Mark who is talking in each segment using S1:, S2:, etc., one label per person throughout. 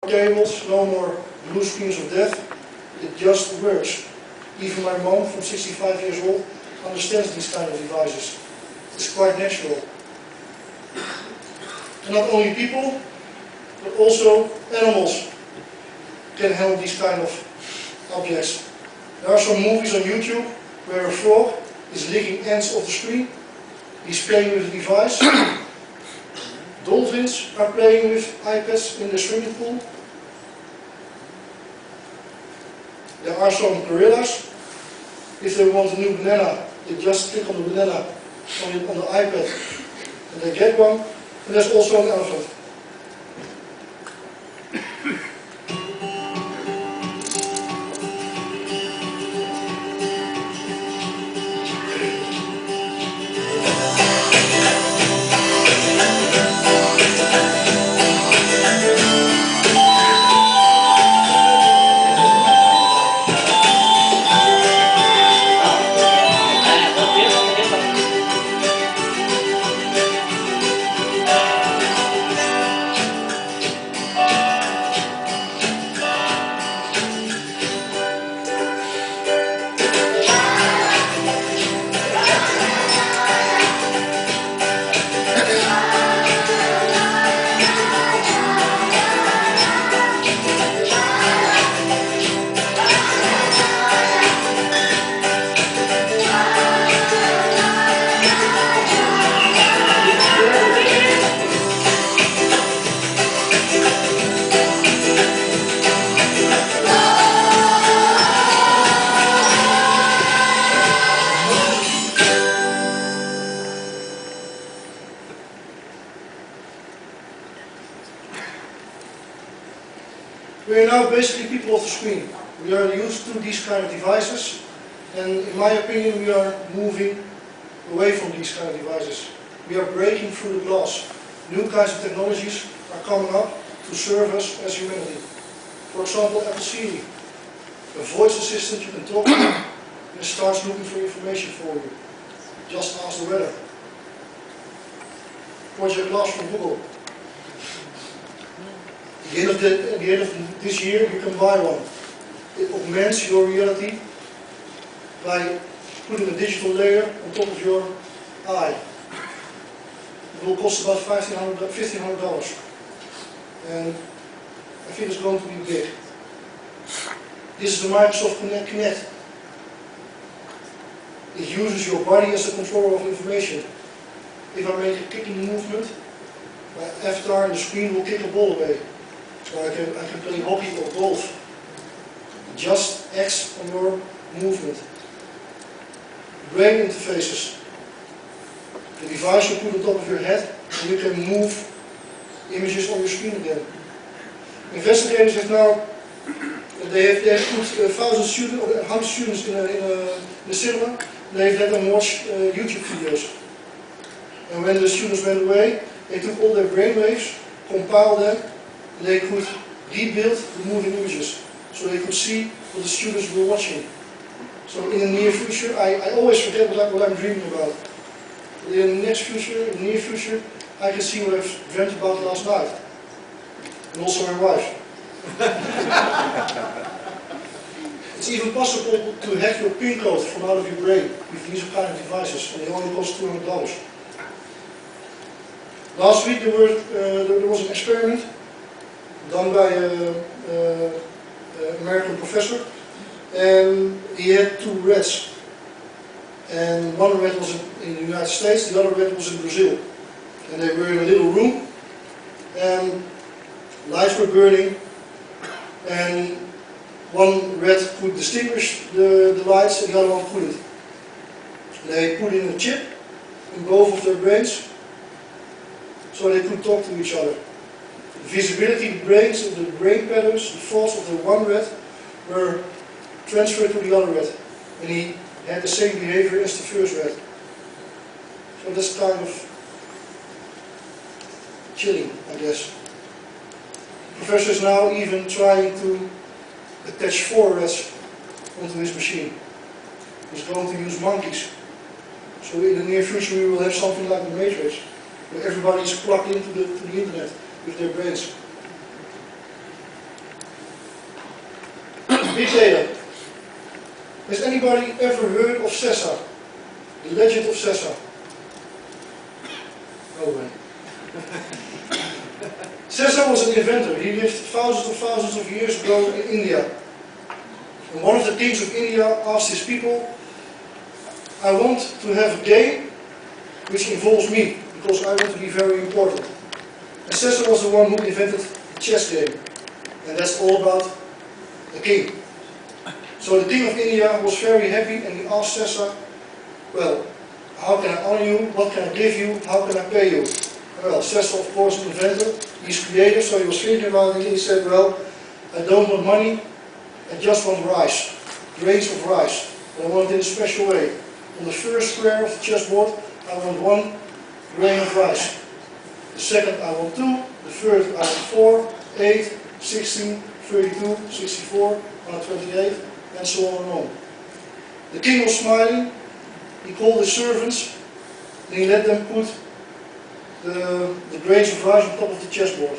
S1: cables, no more blue screens of death. It just works. Even my mom, from 65 years old, understands these kind of devices. It's quite natural. And not only people, but also animals can handle these kind of objects. There are some movies on YouTube where a frog is licking ends of the screen. He's playing with the device. Dolphins are playing with iPads in the swimming pool. There are some gorillas. If they want a new banana, they just click on the banana on the iPad and they get one. And there's also an elephant. We are now basically people of the screen. We are used to these kind of devices, and in my opinion we are moving away from these kind of devices. We are breaking through the glass. New kinds of technologies are coming up to serve us as humanity. For example, Apple Siri, a voice assistant you can talk to and it starts looking for information for you. Just ask the weather. Project Glass from Google. At the end of this year, you can buy one. It augments your reality by putting a digital layer on top of your eye. It will cost about $1,500. And I think it's going to be big. This is the Microsoft Kinect. It uses your body as a controller of information. If I make a kicking movement, my avatar on the screen will kick a ball away. So I can play hockey or golf. It just acts on your movement. Brain interfaces. The device you put on top of your head and you can move images on your screen again. Investigators have now they have put 1,000 students or 100 students in a cinema. They've let them watch YouTube videos. And when the students went away, they took all their brainwaves, compiled them, and they could rebuild the moving images. So they could see what the students were watching. So in the near future, I always forget what I'm dreaming about. But in the next future, in the near future, I can see what I've dreamt about last night. And also my wife. It's even possible to hack your PIN code from out of your brain with these kind of devices, and they only cost $200. Last week there was an experiment done by an American professor, and he had two rats. And one rat was in the United States, the other rat was in Brazil. And they were in a little room, and lights were burning, and one rat could distinguish the lights and the other one couldn't. They put in a chip in both of their brains so they could talk to each other. The visibility, the brains, the brain patterns, the thoughts of the one rat were transferred to the other rat, and he had the same behavior as the first rat. So that's kind of chilling, I guess. The professor is now even trying to attach 4 rats onto his machine. He's going to use monkeys. So in the near future we will have something like the Matrix, where everybody is plugged into the internet with their brains. Big data. Has anybody ever heard of Cesar? The legend of Cesar? No way. Cesar was an inventor. He lived thousands of years ago in India. And one of the kings of India asked his people, I want to have a game which involves me, because I want to be very important. And Cesar was the one who invented the chess game. And that's all about the king. So the king of India was very happy and he asked Cesar, well, how can I honor you? What can I give you? How can I pay you? Well, Cesar, of course, an inventor. He's creative, so he was thinking about it and he said, well, I don't want money, I just want rice. Grains of rice. But I want it in a special way. On the first square of the chessboard, I want 1 grain of rice. The second, I want 2. The third, I want 4, 8, 16, 32, 64, 128, and so on and on. The king was smiling. He called his servants and he let them put the grains of rice on top of the chessboard.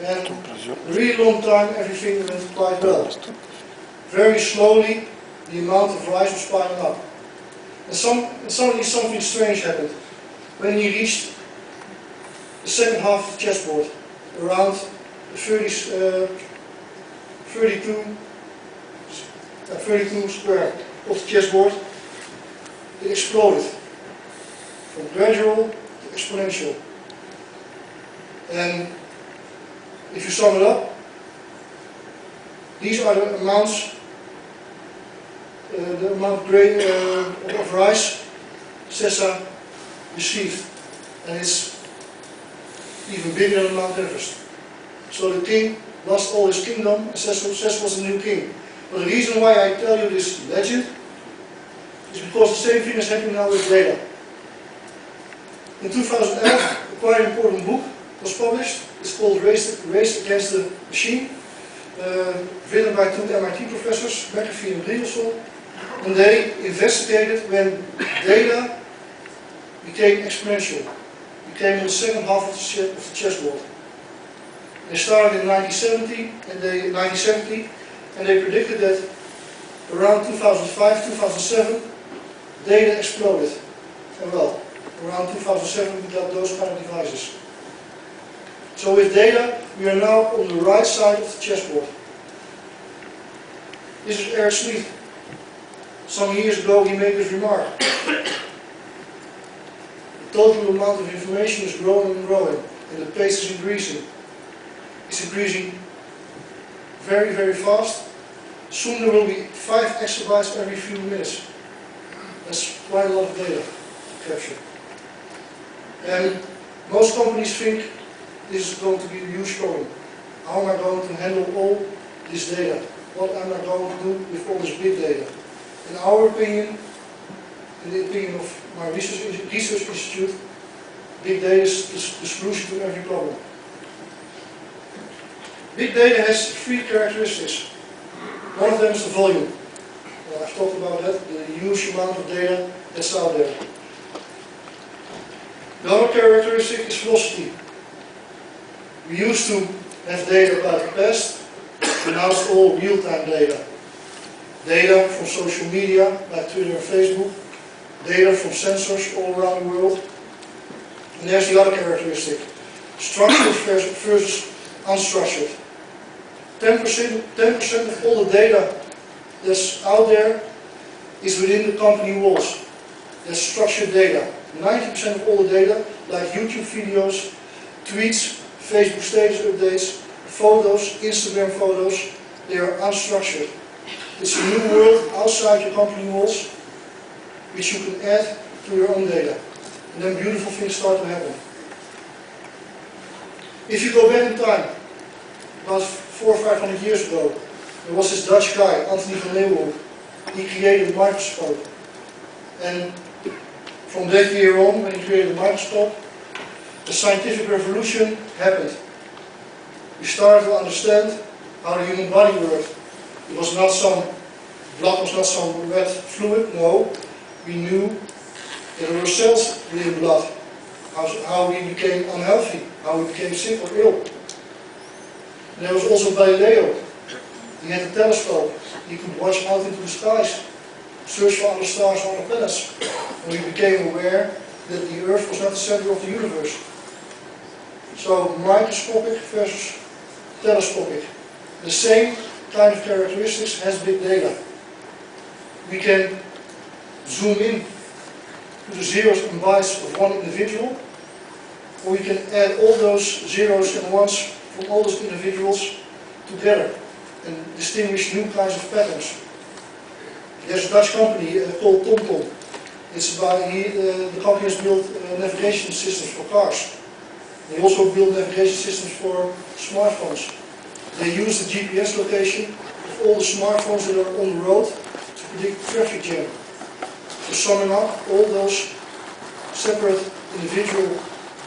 S1: And a really long time everything went quite well. Very slowly the amount of rice was piling up. And suddenly something strange happened. When he reached the second half of the chessboard, around the 32 square of the chessboard, it exploded. From gradual to exponential. And if you sum it up, these are the amounts, the amount of rice Cesar received. And it's even bigger than Mount Everest. So the king lost all his kingdom and Cesar was the new king. But the reason why I tell you this legend is because the same thing is happening now with data. In 2011, a quite important book was published. It's called Race Against the Machine, written by 2 MIT professors, McAfee and Brigelson. And they investigated when data became exponential, became in the second half of the chessboard. They started in 1970, and they predicted that around 2005, 2007, data exploded. And well, around 2007 we got those kind of devices. So with data, we are now on the right side of the chessboard. This is Eric Schmidt. Some years ago he made this remark. The total amount of information is growing and growing, and the pace is increasing. It's increasing very, very fast. Soon there will be 5 exabytes every few minutes. That's quite a lot of data to capture. And most companies think this is going to be a huge problem. How am I going to handle all this data? What am I going to do with all this big data? In our opinion, in the opinion of my research institute, big data is the solution to every problem. Big data has 3 characteristics. One of them is the volume. I've talked about that, the huge amount of data that's out there. The other characteristic is velocity. We used to have data about the past, but now it's all real-time data. Data from social media, like Twitter and Facebook, data from sensors all around the world. And there's the other characteristic, structured versus unstructured. 10% of all the data that's out there is within the company walls. That's structured data. 90% of all the data, like YouTube videos, tweets, Facebook status updates, photos, Instagram photos, they are unstructured. It's a new world outside your company walls, which you can add to your own data. And then beautiful things start to happen. If you go back in time, about 400 or 500 years ago, there was this Dutch guy, Anthony van Leeuwenhoek. He created a microscope. And from that year on, when he created the microscope, the scientific revolution happened. We started to understand how the human body worked. It was not blood was not some red fluid, no. We knew that there were cells within blood. How we became unhealthy, how we became sick or ill. And there was also Galileo. He had a telescope. He could watch out into the skies, search for other stars or other planets. And we became aware that the Earth was not the center of the universe. So microscopic versus telescopic. The same kind of characteristics has big data. We can zoom in to the zeros and bytes of one individual, or we can add all those zeros and ones from all those individuals together and distinguish new kinds of patterns. There's a Dutch company called TomTom. It's about, the company has built navigation systems for cars. They also build navigation systems for smartphones. They use the GPS location of all the smartphones that are on the road to predict traffic jam. So summing up all those separate individual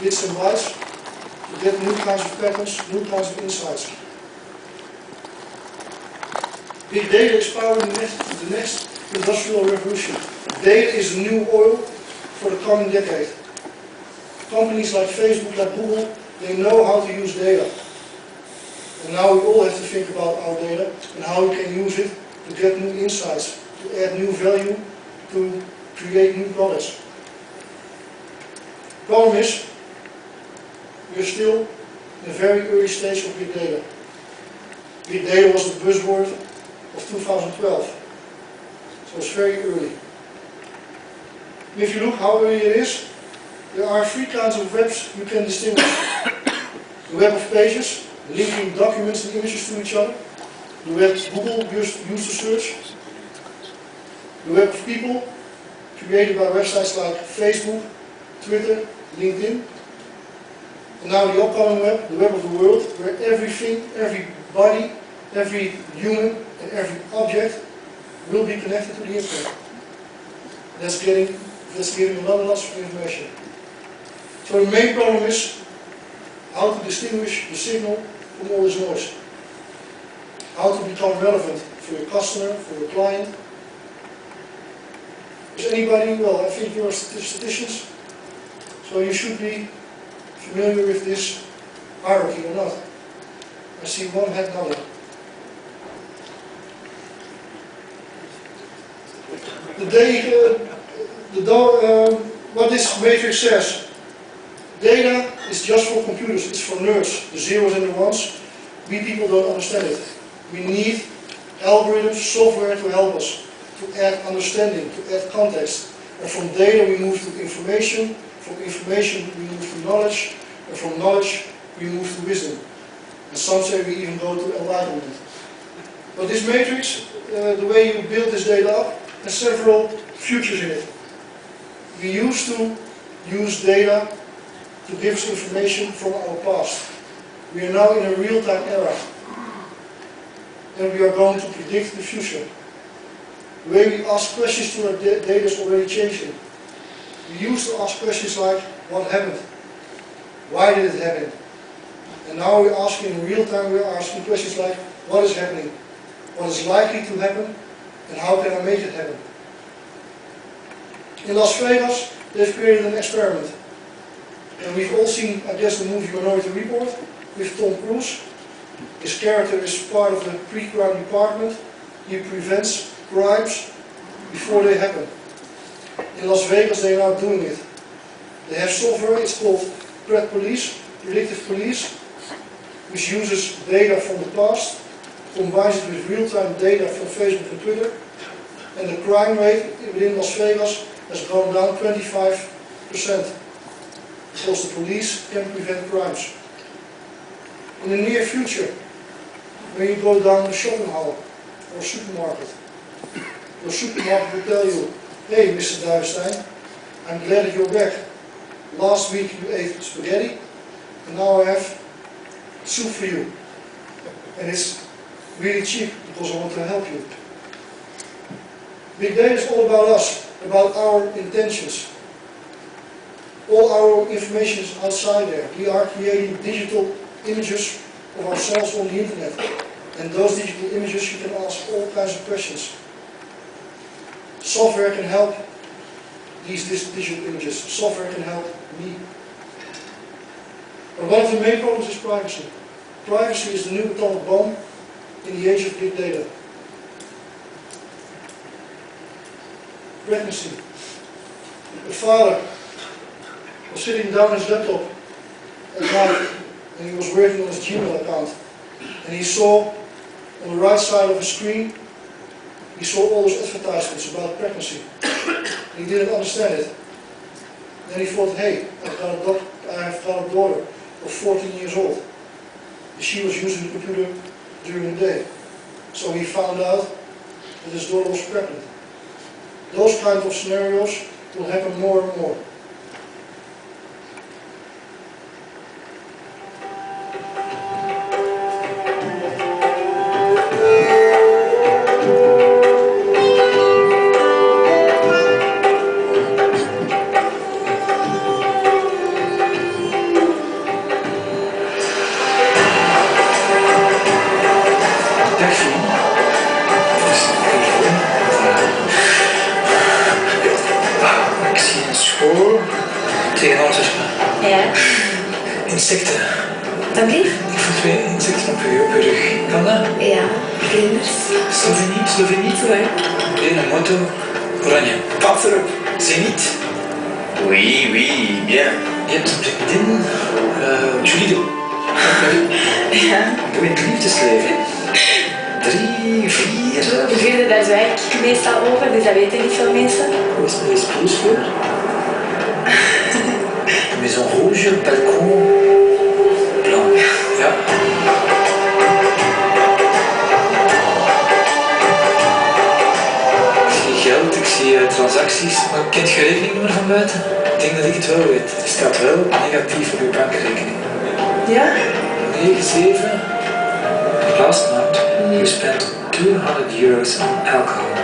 S1: bits and bytes to get new kinds of patterns, new kinds of insights. Big data is powering the next industrial revolution. Data is the new oil for the coming decade. Companies like Facebook, like Google, they know how to use data. And now we all have to think about our data and how we can use it to get new insights, to add new value, to create new products. Problem is, we are still in a very early stage of big data. Big data was the buzzword of 2012, so it's very early. And if you look how early it is, there are three kinds of webs you can distinguish. The web of pages, linking documents and images to each other. The web Google used to search. The web of people, created by websites like Facebook, Twitter, LinkedIn. And now the upcoming web, the web of the world, where everything, everybody, every human and every object will be connected to the internet. That's giving lots of information. So the main problem is how to distinguish the signal from all this noise. How to become relevant for your customer, for your client. Is anybody, well, I think you're statisticians, so you should be familiar with this hierarchy or not. I see one head nodding. What this matrix says, data is just for computers, it's for nerds, the zeros and the ones. We people don't understand it. We need algorithms, software to help us, to add understanding, to add context. And from data we move to information, from information we move to knowledge, and from knowledge we move to wisdom. And some say we even go to enlightenment. But this matrix, the way you build this data up, has several futures in it. We used to use data to give us information from our past. We are now in a real-time era. And we are going to predict the future. The way we ask questions to our data is already changing. We used to ask questions like, what happened? Why did it happen? And now we're asking in real time, we're asking questions like, what is happening? What is likely to happen? And how can I make it happen? In Las Vegas, they've created an experiment. And we've all seen, I guess, the movie Minority Report with Tom Cruise. His character is part of the pre-crime department. He prevents crimes before they happen. In Las Vegas, they are now doing it. They have software, it's called Predictive Police, which uses data from the past, combines it with real-time data from Facebook and Twitter, and the crime rate within Las Vegas has gone down 25% because the police can prevent crimes. In the near future, when you go down the shopping hall or supermarket, your supermarket will tell you, hey Mr. Duivestein, I'm glad that you're back. Last week you ate spaghetti and now I have soup for you. And it's really cheap because I want to help you. Big data is all about us, about our intentions. All our information is outside there. We are creating digital images of ourselves on the internet. And those digital images you can ask all kinds of questions. Software can help these digital images. Software can help me. But one of the main problems is privacy. Privacy is the new atomic bomb in the age of big data. Pregnancy. A father was sitting down his laptop at night and he was working on his Gmail account. And he saw on the right side of his screen, he saw all those advertisements about pregnancy. He didn't understand it. Then he thought, hey, I have got a daughter of 14 years old. She was using the computer during the day. So he found out that his daughter was pregnant. Those kinds of scenarios will happen more and more.
S2: Insecten.
S3: Dat lief?
S2: Ik voel 2 insecten op je rug. Kan dat?
S3: Ja, vlinders.
S2: Slovenie?
S3: Ouais.
S2: Een moto. Oranje. Pap erop. Zenith.
S4: Oui, bien.
S2: Je hebt een vriendin. Julie de...
S3: Ja.
S2: Doe je het liefdesleven? 3, 4...
S3: De vierde, daar zwijg ik meestal over, dus dat weten niet veel mensen.
S2: Hoe is bloeskleur? Maison rouge, balcon, blanc. Ja. Ik zie geld, ik zie transacties, maar kent je rekeningnummer van buiten? Ik denk dat ik het wel weet. Het staat wel negatief op uw bankrekening.
S3: Ja?
S2: 97. Last month you spent €200 on alcohol.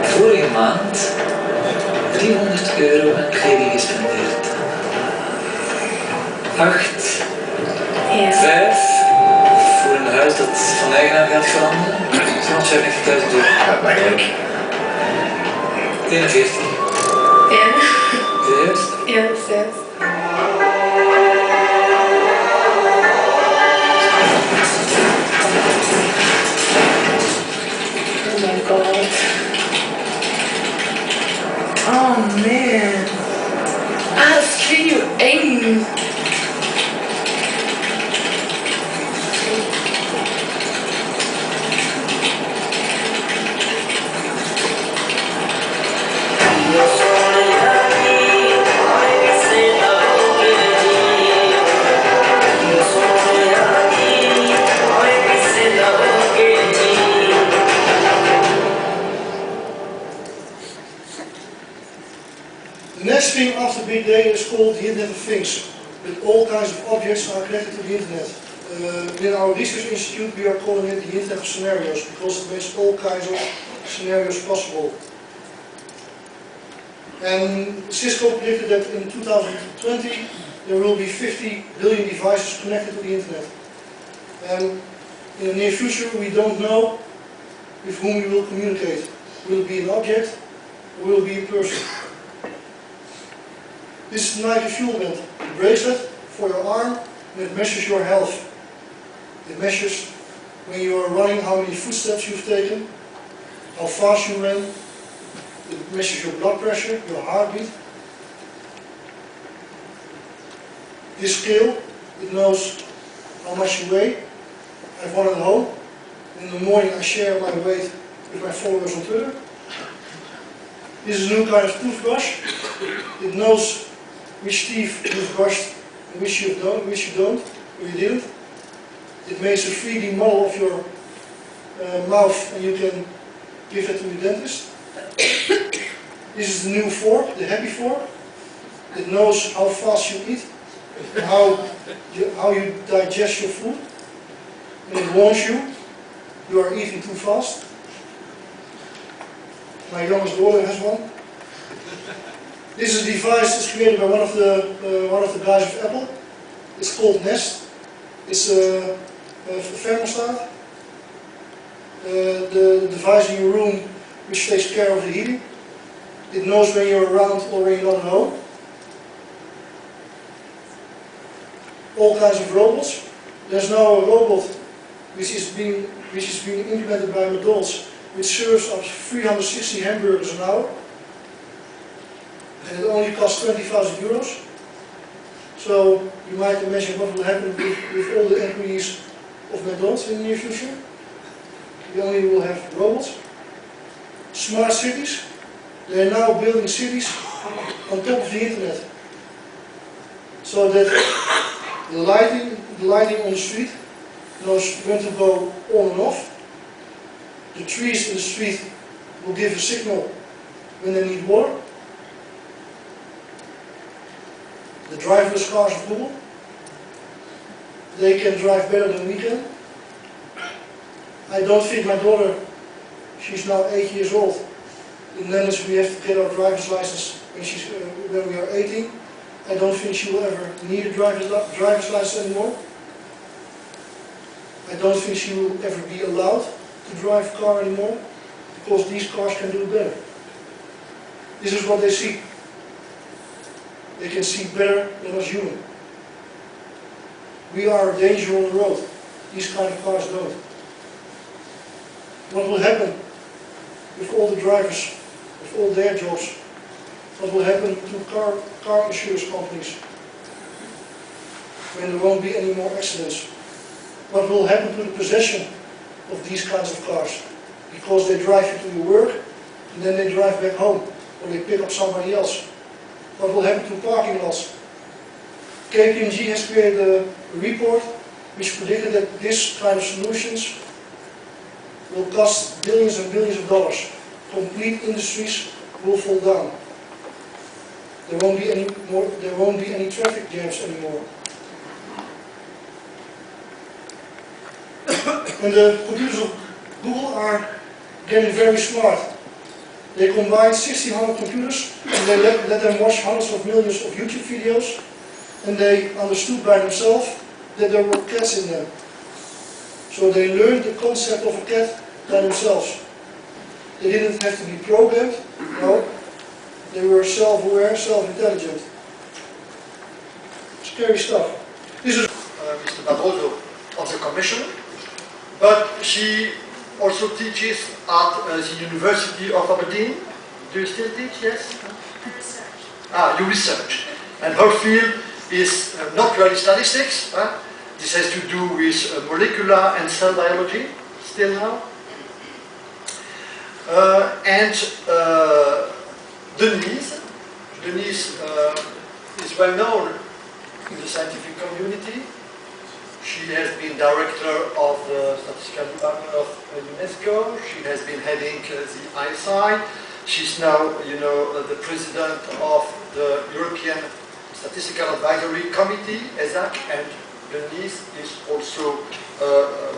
S2: Vorige maand €300 aan kleding gespendeerd. 8.
S3: Ja.
S2: 5. Voor een huis dat van eigenaar gaat veranderen. €250.000.
S4: Ja, makkelijk.
S2: 41.
S3: Ja.
S2: Juist.
S3: Ja, dat is juist. Oh my god. Oh man. Ah, dat vind je eng.
S1: The next thing after big data is called the Internet of Things. With all kinds of objects are connected to the Internet. In our research institute we are calling it the Internet of Scenarios because it makes all kinds of scenarios possible. And Cisco predicted that in 2020 there will be 50 billion devices connected to the Internet. And in the near future we don't know with whom we will communicate. Will it be an object or will it be a person? This is the Nike Fuel Band, a bracelet for your arm, and it measures your health. It measures when you are running how many footsteps you've taken, how fast you ran. It measures your blood pressure, your heartbeat. This scale, it knows how much you weigh. I have one at home. In the morning I share my weight with my followers on Twitter. This is a new kind of toothbrush. It knows which teeth you've brushed and which you don't, or you didn't. It makes a 3D model of your mouth and you can give it to your dentist. This is the new fork, the happy fork. It knows how fast you eat and how you digest your food. And it warns you are eating too fast. My youngest daughter has one. This is a device that's created by one of the guys of Apple. It's called Nest. It's a thermostat. The device in your room which takes care of the heating. It knows when you're around or when you're not at home. All kinds of robots. There's now a robot which is being implemented by McDonald's, which serves up 360 hamburgers an hour, and it only costs 20,000 euros. So you might imagine what will happen with all the employees of McDonald's in the near future. We only will have robots. Smart cities. They are now building cities on top of the internet, so that the lighting on the street knows when to go on and off. The trees in the street will give a signal when they need water. The driverless cars of Google, they can drive better than we can. I don't think my daughter, she's now 8 years old. In the Netherlands we have to get our driver's license when we are 18. I don't think she will ever need a driver's license anymore. I don't think she will ever be allowed to drive a car anymore, because these cars can do better. This is what they see. They can see better than us human. We are a danger on the road. These kind of cars don't. What will happen with all the drivers, with all their jobs? What will happen to car insurance companies when there won't be any more accidents? What will happen to the possession of these kinds of cars? Because they drive you to your work and then they drive back home, or they pick up somebody else. What will happen to parking lots? KPMG has created a report which predicted that this kind of solutions will cost billions and billions of dollars. Complete industries will fall down. There won't be any traffic jams anymore. And the computers of Google are getting very smart. They combined 1,600 computers and they let them watch hundreds of millions of YouTube videos, and they understood by themselves that there were cats in them. So they learned the concept of a cat by themselves. They didn't have to be programmed, no. They were self-aware, self-intelligent. Scary stuff. This is
S5: Mr. Barroso of the Commission, but she also teaches at the University of Aberdeen. Do you still teach? Yes?
S3: Research.
S5: You research. And her field is not really statistics. This has to do with molecular and cell biology, still now. Denise is well known in the scientific community. She has been director of the statistical department of UNESCO. She has been heading the ISI. She's now, the president of the European Statistical Advisory Committee, ESAC, and Denise is also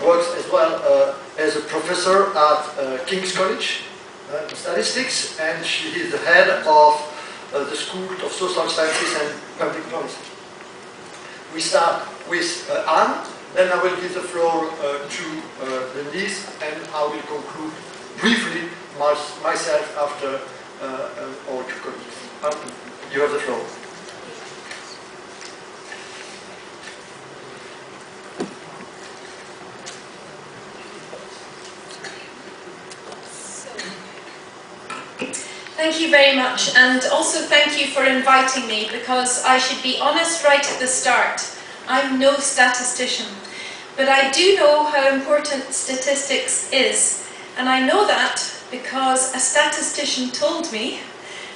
S5: works as well as a professor at King's College in statistics, and she is the head of the School of Social Sciences and Public Policy. We start with Anne, then I will give the floor to Denise, and I will conclude briefly myself after our two colleagues. You have the floor.
S6: Thank you very much, and also thank you for inviting me, because I should be honest right at the start. I'm no statistician, but I do know how important statistics is, and I know that because a statistician told me,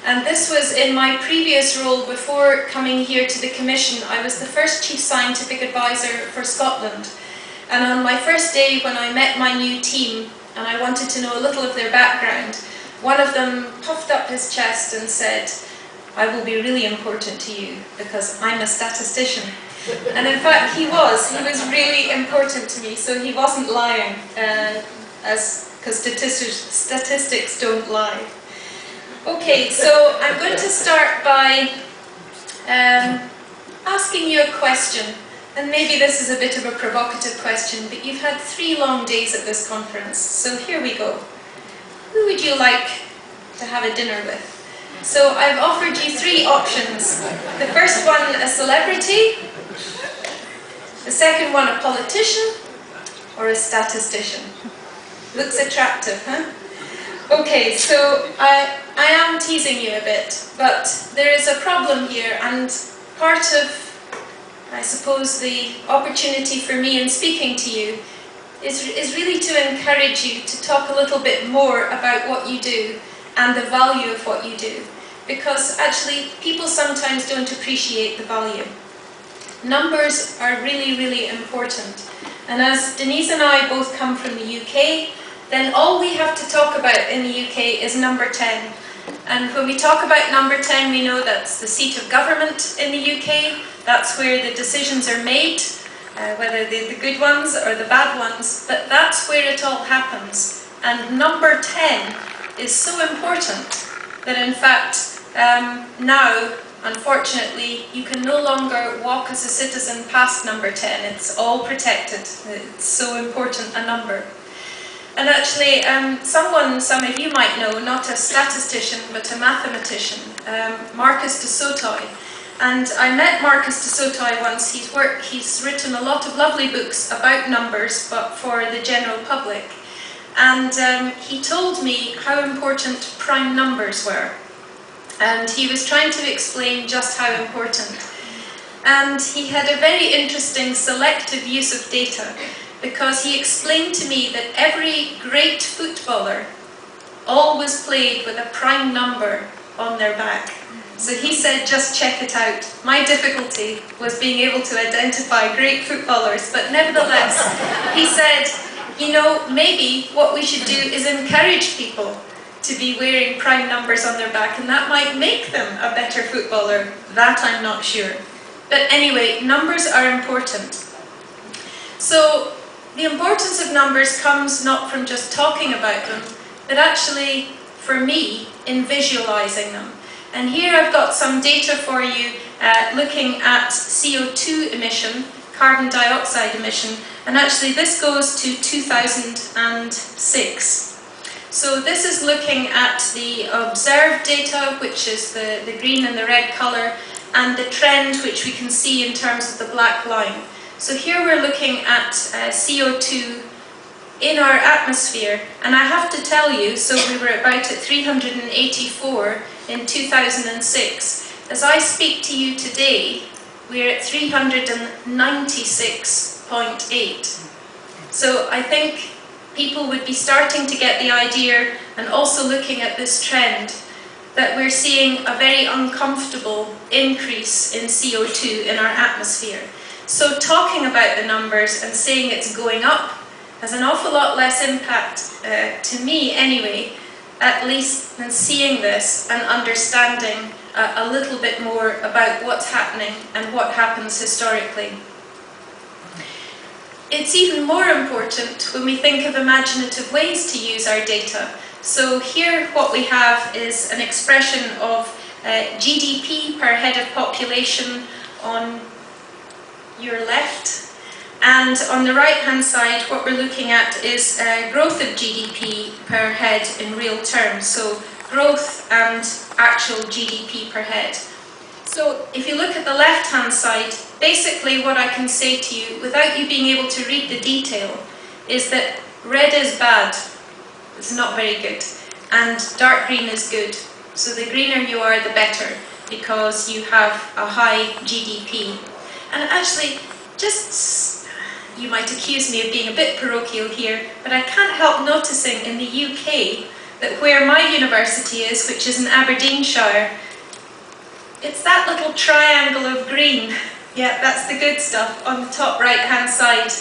S6: and this was in my previous role before coming here to the Commission. I was the first Chief Scientific Advisor for Scotland, and on my first day when I met my new team and I wanted to know a little of their background, one of them puffed up his chest and said, "I will be really important to you because I'm a statistician." And in fact he was really important to me, so he wasn't lying, because statistics don't lie. Okay, so I'm going to start by asking you a question, and maybe this is a bit of a provocative question, but you've had 3 long days at this conference, so here we go. Who would you like to have a dinner with? So I've offered you 3 options. The first one, a celebrity. The second one, a politician. or a statistician? Looks attractive, huh? Okay, so I am teasing you a bit, but there is a problem here, and part of, I suppose, the opportunity for me in speaking to you is really to encourage you to talk a little bit more about what you do and the value of what you do, because actually people sometimes don't appreciate the value. Numbers are really, really important, and as Denise and I both come from the UK, then all we have to talk about in the UK is number 10. And when we talk about number 10, we know that's the seat of government in the UK, that's where the decisions are made, whether they're the good ones or the bad ones, but that's where it all happens. And number 10 is so important that in fact now, unfortunately, you can no longer walk as a citizen past number 10. It's all protected. It's so important a number. And actually, some of you might know, not a statistician, but a mathematician, Marcus de Sautoy. And I met Marcus de Sautoy once. He's written a lot of lovely books about numbers, but for the general public. And he told me how important prime numbers were. And he was trying to explain just how important. And he had a very interesting selective use of data, because he explained to me that every great footballer always played with a prime number on their back. So he said, just check it out. My difficulty was being able to identify great footballers, but nevertheless, he said, you know, maybe what we should do is encourage people to be wearing prime numbers on their back, and that might make them a better footballer. That I'm not sure. But anyway, numbers are important. So the importance of numbers comes not from just talking about them, but actually, for me, in visualizing them. And here I've got some data for you looking at CO2 emission, carbon dioxide emission, and actually this goes to 2006. So this is looking at the observed data, which is the green and the red colour, and the trend, which we can see in terms of the black line. So here we're looking at CO2 in our atmosphere, and I have to tell you, so we were about at 384 in 2006. As I speak to you today, we're at 396.8. So I think people would be starting to get the idea, and also looking at this trend, that we're seeing a very uncomfortable increase in CO2 in our atmosphere. So talking about the numbers and saying it's going up has an awful lot less impact, to me anyway, at least, than seeing this and understanding a little bit more about what's happening and what happens historically. It's even more important when we think of imaginative ways to use our data. So here what we have is an expression of GDP per head of population on your left, and on the right hand side what we're looking at is growth of GDP per head in real terms, so growth and actual GDP per head. So if you look at the left hand side, basically what I can say to you without you being able to read the detail is that red is bad, it's not very good, and dark green is good. So the greener you are, the better, because you have a high GDP. And actually, you might accuse me of being a bit parochial here, but I can't help noticing in the UK that where my university is, which is in Aberdeenshire, it's that little triangle of green. Yeah, that's the good stuff on the top right hand side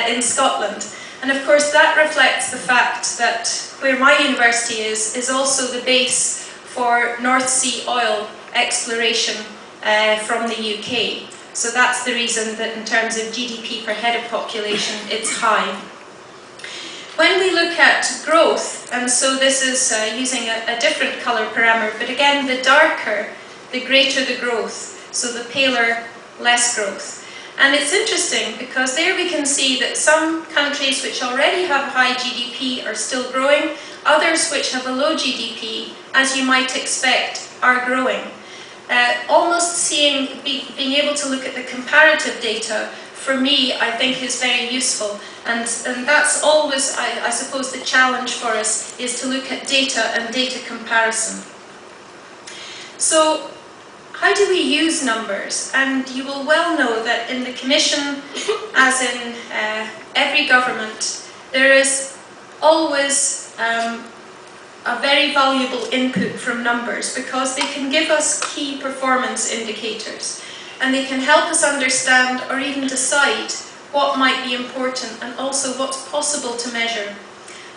S6: in Scotland. And of course that reflects the fact that where my university is also the base for North Sea oil exploration from the UK. So that's the reason that in terms of GDP per head of population, it's high. When we look at growth, and so this is using a different colour parameter, but again, the darker, the greater the growth. So the paler, less growth. And it's interesting because there we can see that some countries which already have high GDP are still growing, others which have a low GDP, as you might expect, are growing. Almost being able to look at the comparative data for me, I think is very useful. And that's always, I suppose, the challenge for us, is to look at data and data comparison. So, how do we use numbers? And you will well know that in the Commission, as in every government, there is always a very valuable input from numbers, because they can give us key performance indicators, and they can help us understand or even decide what might be important and also what's possible to measure.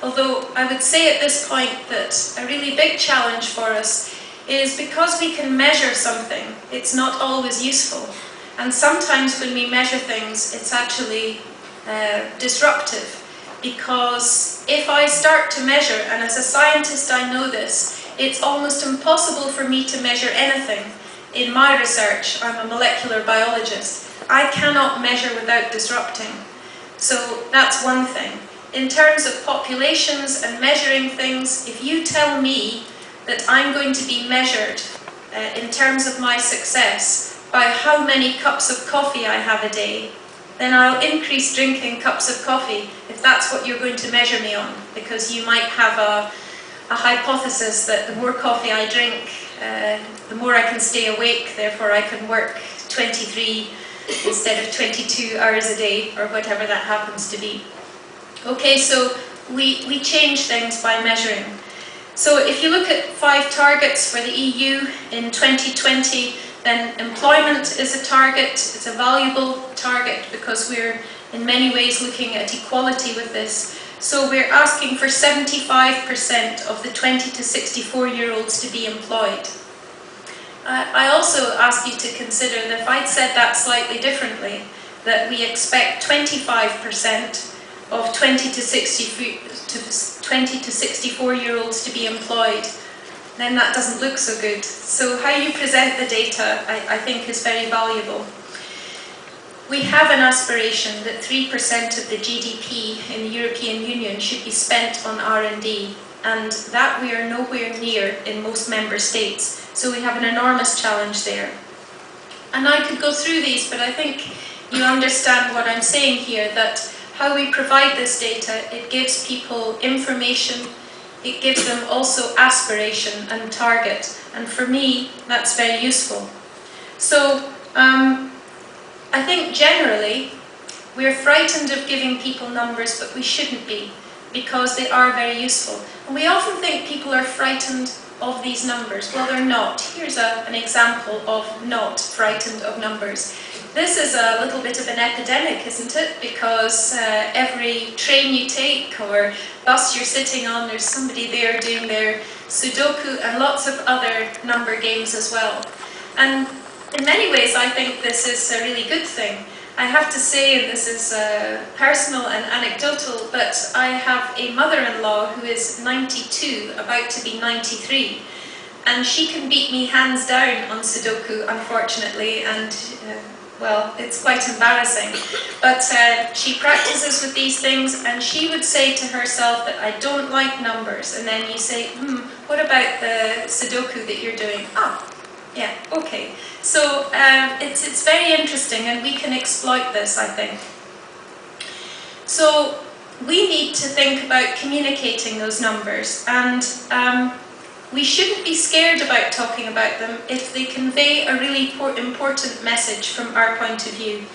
S6: Although I would say at this point that a really big challenge for us is, because we can measure something, it's not always useful. And sometimes when we measure things, it's actually disruptive. Because if I start to measure, and as a scientist I know this, it's almost impossible for me to measure anything. In my research, I'm a molecular biologist, I cannot measure without disrupting. So that's one thing. In terms of populations and measuring things, if you tell me that I'm going to be measured in terms of my success by how many cups of coffee I have a day, then I'll increase drinking cups of coffee if that's what you're going to measure me on, because you might have a hypothesis that the more coffee I drink, the more I can stay awake, therefore I can work 23 instead of 22 hours a day, or whatever that happens to be. Okay, so we change things by measuring. So if you look at 5 targets for the EU in 2020, then employment is a target. It's a valuable target because we're in many ways looking at equality with this. So we're asking for 75% of the 20 to 64-year-olds to be employed. I also ask you to consider that if I'd said that slightly differently, that we expect 25% of 20 to 64-year-olds to be employed, then that doesn't look so good. So how you present the data, I think, is very valuable. We have an aspiration that 3% of the GDP in the European Union should be spent on R&D, and that we are nowhere near in most member states. So we have an enormous challenge there. And I could go through these, but I think you understand what I'm saying here, that how we provide this data, it gives people information, it gives them also aspiration and target, and for me, that's very useful. So, I think generally, we're frightened of giving people numbers, but we shouldn't be, because they are very useful. And we often think people are frightened of these numbers. Well, they're not. Here's an example of not frightened of numbers. This is a little bit of an epidemic, isn't it? Because every train you take or bus you're sitting on, there's somebody there doing their Sudoku and lots of other number games as well. And in many ways, I think this is a really good thing. I have to say, and this is personal and anecdotal, but I have a mother-in-law who is 92, about to be 93. And she can beat me hands down on Sudoku, unfortunately, and well, it's quite embarrassing. But she practices with these things, and she would say to herself that I don't like numbers. And then you say, what about the Sudoku that you're doing? Ah, yeah, okay. So it's very interesting, and we can exploit this, I think. So we need to think about communicating those numbers, and we shouldn't be scared about talking about them if they convey a really important message from our point of view.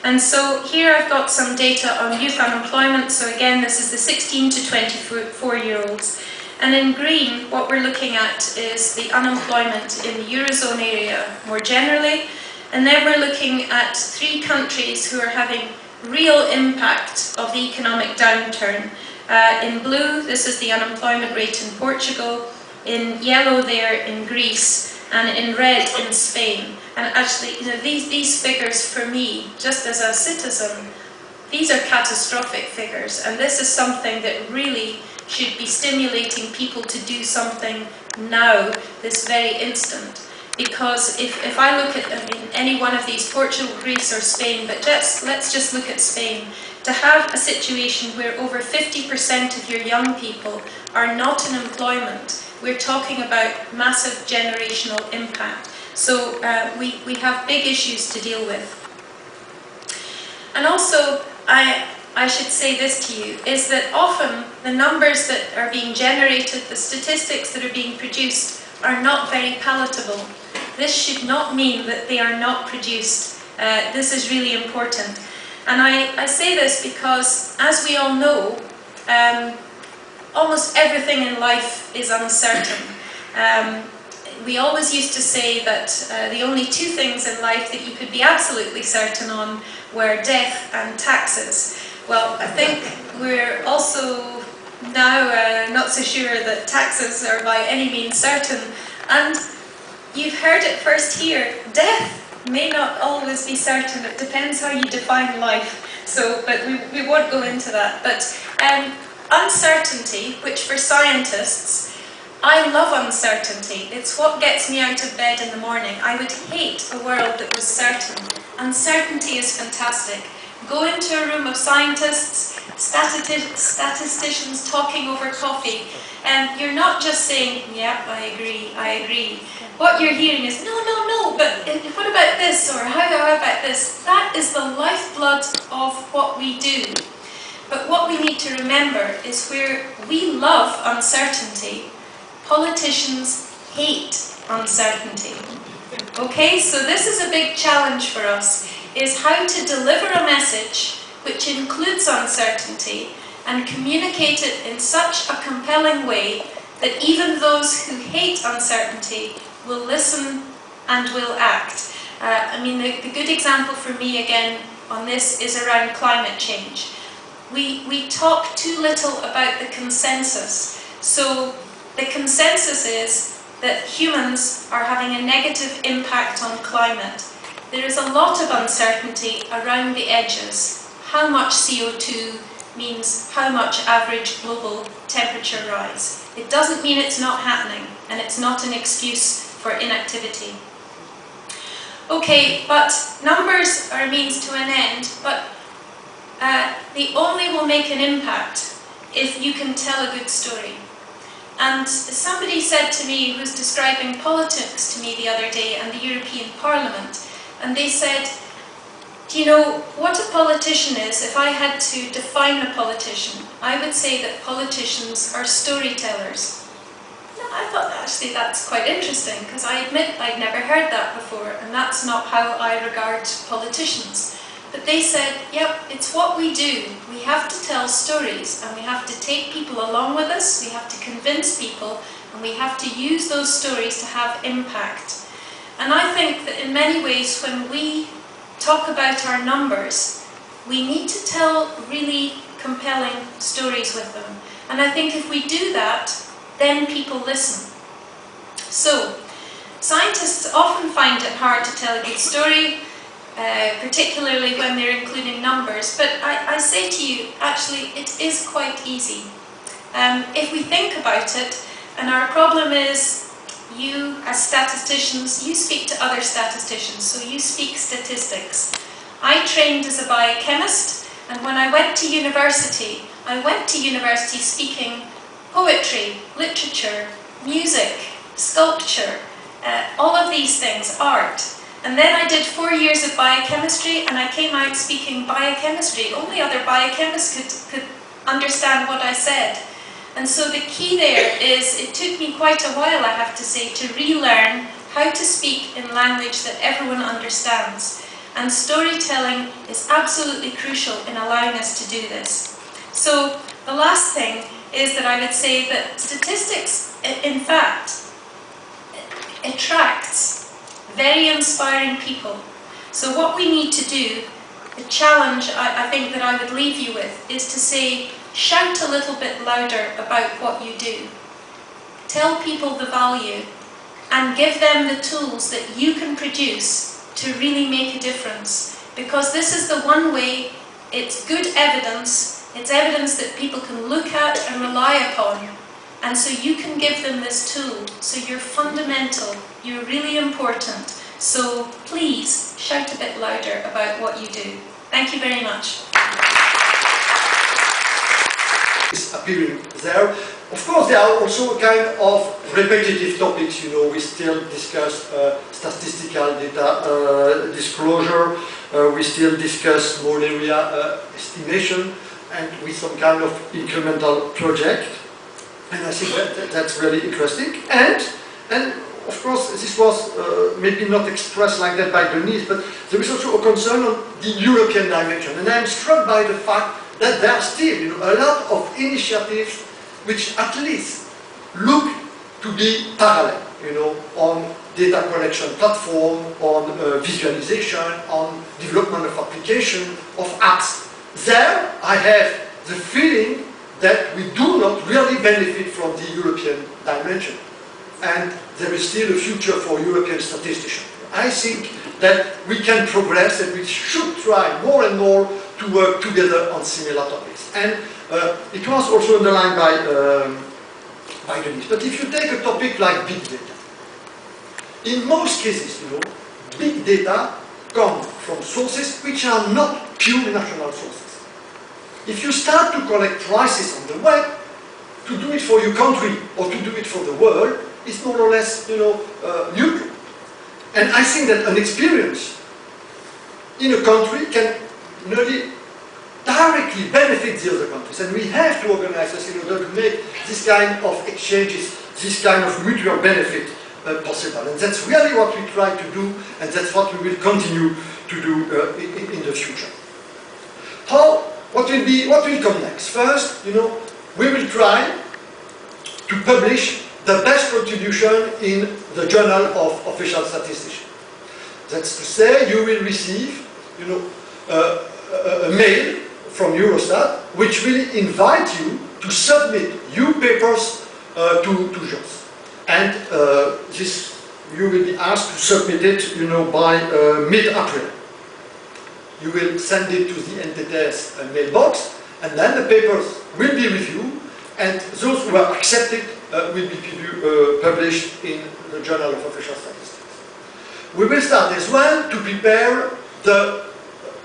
S6: And so here I've got some data on youth unemployment. So again, this is the 16 to 24-year-olds. And in green, what we're looking at is the unemployment in the Eurozone area more generally. And then we're looking at 3 countries who are having real impact of the economic downturn. In blue, this is the unemployment rate in Portugal. In yellow there in Greece, and in red in Spain. And actually, you know, these figures for me, just as a citizen, these are catastrophic figures, and this is something that really should be stimulating people to do something now, this very instant. Because if I look at any one of these, Portugal, Greece or Spain, but let's just look at Spain, to have a situation where over 50% of your young people are not in employment, we're talking about massive generational impact. So we have big issues to deal with. And also, I should say this to you, is that often the numbers that are being generated, the statistics that are being produced, are not very palatable. This should not mean that they are not produced. This is really important. And I say this because, as we all know, almost everything in life is uncertain. We always used to say that the only two things in life that you could be absolutely certain on were death and taxes. Well, I think we're also now not so sure that taxes are by any means certain. And you've heard it first here, death may not always be certain. It depends how you define life. So, but we won't go into that. But uncertainty, which for scientists, I love uncertainty. It's what gets me out of bed in the morning. I would hate a world that was certain. Uncertainty is fantastic. Go into a room of scientists, statisticians talking over coffee, and you're not just saying, yeah, I agree. What you're hearing is, no, but what about this, or how about this? That is the lifeblood of what we do. But what we need to remember is where we love uncertainty, politicians hate uncertainty. Okay, so this is a big challenge for us, is how to deliver a message which includes uncertainty and communicate it in such a compelling way that even those who hate uncertainty will listen and will act. I mean, the good example for me again on this is around climate change. We talk too little about the consensus. So the consensus is that humans are having a negative impact on climate. There is a lot of uncertainty around the edges. How much CO2 means how much average global temperature rise. It doesn't mean it's not happening, and it's not an excuse for inactivity. Okay, but numbers are a means to an end, but they only will make an impact if you can tell a good story. And somebody said to me, who was describing politics to me the other day and the European Parliament, and they said, do you know what a politician is? If I had to define a politician, I would say that politicians are storytellers. I thought actually that's quite interesting, because I admit I'd never heard that before, and that's not how I regard politicians. But they said, yep, it's what we do. We have to tell stories, and we have to take people along with us, we have to convince people, and we have to use those stories to have impact. And I think that in many ways, when we talk about our numbers, we need to tell really compelling stories with them. And I think if we do that, then people listen. So, scientists often find it hard to tell a good story, particularly when they're including numbers, but I say to you, actually, it is quite easy. If we think about it, and our problem is, you as statisticians, you speak to other statisticians, so you speak statistics. I trained as a biochemist, and when I went to university speaking poetry, literature, music, sculpture, all of these things, art. And then I did 4 years of biochemistry, and I came out speaking biochemistry. Only other biochemists could understand what I said. And so the key there is, it took me quite a while, I have to say, to relearn how to speak in language that everyone understands. And storytelling is absolutely crucial in allowing us to do this. So the last thing is that I would say that statistics, in fact, attracts very inspiring people. So what we need to do, the challenge I think that I would leave you with, is to say, shout a little bit louder about what you do. Tell people the value and give them the tools that you can produce to really make a difference. Because this is the one way, it's good evidence, it's evidence that people can look at and rely upon. And so you can give them this tool. So you're fundamental, you're really important. So please shout a bit louder about what you do. Thank you very much.
S5: Appearing there. Of course, there are also kind of repetitive topics. You know, we still discuss statistical data disclosure. We still discuss small area estimation, and with some kind of incremental project. And I think that's really interesting. And of course, this was maybe not expressed like that by Denise, but there is also a concern on the European dimension. And I'm struck by the fact that there are still, you know, a lot of initiatives which at least look to be parallel, you know, on data collection platform, on visualization, on development of application, of apps. There, I have the feeling that we do not really benefit from the European dimension. And there is still a future for European statisticians. I think that we can progress and we should try more and more to work together on similar topics. And it was also underlined by Denise. But if you take a topic like big data, in most cases, you know, big data come from sources which are not pure national sources. If you start to collect prices on the web, to do it for your country or to do it for the world, is more or less, you know, neutral. And I think that an experience in a country can really directly benefit the other countries. And we have to organize this in order to make this kind of exchanges, this kind of mutual benefit possible. And that's really what we try to do, and that's what we will continue to do in the future. What will come next? First, you know, we will try to publish the best contribution in the Journal of Official Statisticians. That's to say, you will receive, you know, a mail from Eurostat which will invite you to submit your papers to JOS. And this, you will be asked to submit it, you know, by mid-April. You will send it to the NTTS mailbox, and then the papers will be reviewed, and those who are accepted will be published in the Journal of Official Statistics. We will start as well to prepare the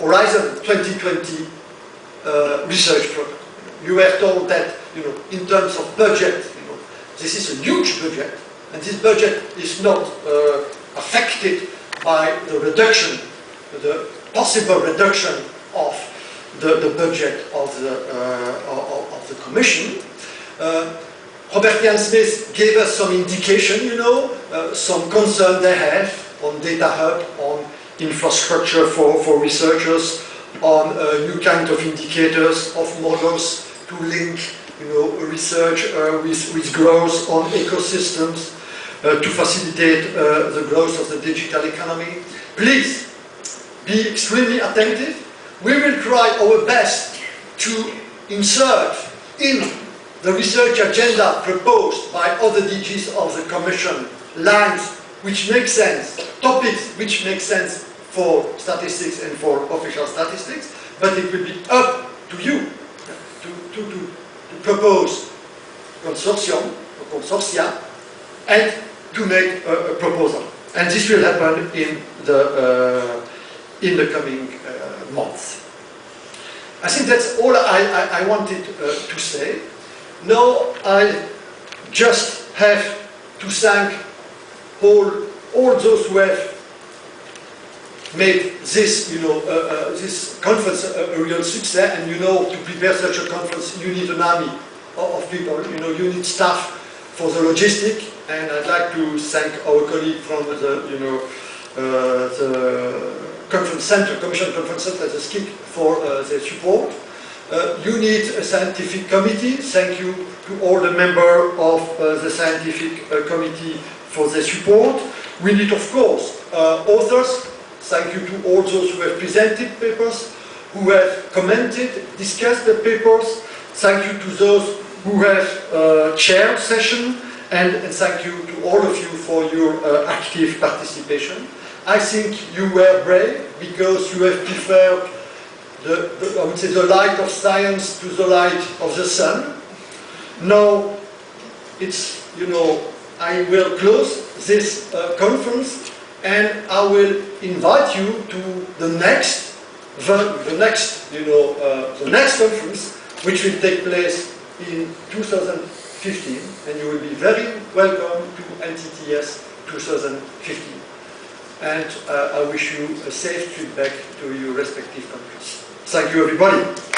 S5: Horizon 2020 research program. You were told that, you know, in terms of budget, you know, this is a huge budget, and this budget is not affected by the reduction, the possible reduction of the budget of the Commission. Robert Jan Smith gave us some indication, you know, some concern they have on Data Hub, on infrastructure for researchers, on new kind of indicators, of models to link, you know, research with growth on ecosystems, to facilitate the growth of the digital economy. Please be extremely attentive. We will try our best to insert in the research agenda proposed by other DGs of the Commission lines which make sense, topics which make sense for statistics and for official statistics, but it will be up to you to propose consortium or consortia and to make a proposal. And this will happen in the coming months. I think that's all I wanted to say. Now I just have to thank all those who have made this, you know, this conference a real success. And you know, to prepare such a conference, you need an army of people. You know, you need staff for the logistic. And I'd like to thank our colleague from the, you know, the Conference Center, Commission Conference Center, the SCIC, for their support. You need a scientific committee. Thank you to all the members of the scientific committee for their support. We need, of course, authors. Thank you to all those who have presented papers, who have commented, discussed the papers. Thank you to those who have chaired session, and thank you to all of you for your active participation. I think you were brave because you have preferred I would say the light of science to the light of the sun. Now, it's, you know, I will close this conference, and I will invite you to the next conference, which will take place in 2015, and you will be very welcome to NTTS 2015. And I wish you a safe trip back to your respective countries. Thank you, everybody.